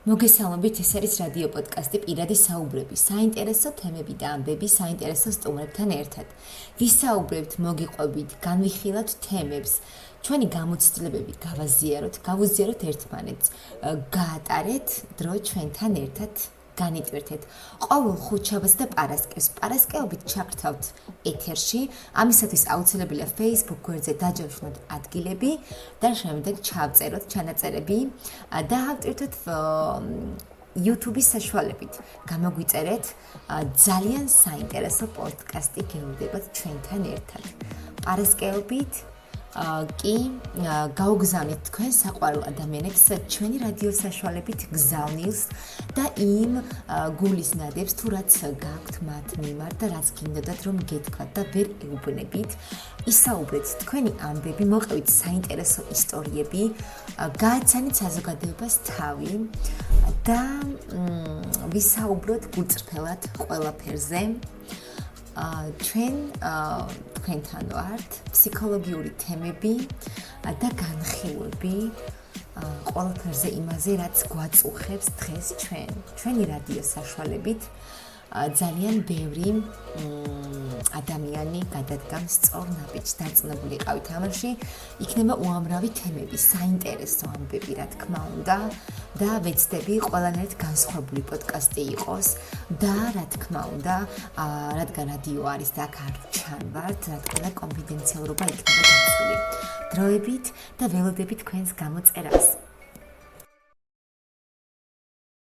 მოგესალმებით, ეს არის რადიო პოდკასტი პირადი საუბრები, საინტერესო თემები და ამბები საინტერესო სტუმრებთან ერთად. ვისაუბრებთ, მოგიყვებით, განვიხილავთ თემებს, ჩვენი გამოცდილებები გავუზიაროთ ერთმანეთს, გაატარეთ დრო ჩვენთან ერთად. განიტვირთეთ. ყოველ ხუთშაბათს და პარასკევობით ჩაგრთავთ ეთერში. ამისათვის აუცილებელია Facebook გვერდზე დაჯავშნოთ ადგილები და შემდეგ ჩავწეროთ ჩანაწერები და ავტვირთოთ YouTube-ის საშუალებით. გამოგვიწერეთ ძალიან საინტერესო პოდკასტი გეუბნებათ ჩვენთან ერთად. პარასკევობით კი გაუგზავნით თქვენ საყვარელ ადამიანებს ჩვენი რადიო საშუალებით გზავნილს და იმ გულის ნადებს თუ რაც გაქვთ მათ მიმართ და რაც გინდოდათ რომ გეთქვათ და ვერ ეუბნებით, ისაუბრეთ თქვენი ამბები, მოყევით საინტერესო ისტორიები, გააცანით საზოგადოებას თავი და ვისაუბროთ გულწრფელად ყველაფერზე. თქვენთან ვართ ფსიქოლოგიური თემები და განხილვები ყველაფერზე იმაზე, რაც გვაწუხებს დღეს ჩვენი რადიო საშუალებით. ძალიან ბევრი ადამიანი გადადგამს სწორ ნაბიჯს დარწმუნებული ყავით ამაში, იქნება უამრავი თემები, საინტერესო ამბები, რა თქმა უნდა, და ვეცდები ყველანაირად განსხვავებული პოდკასტი იყოს და რა თქმა უნდა, რადგან რადიო არის და აქ არ ჩანვართ, რა თქმა უნდა, კონფიდენციალობა იქნება დაცული. დროებით და ველოდებით თქვენს გამოწერას.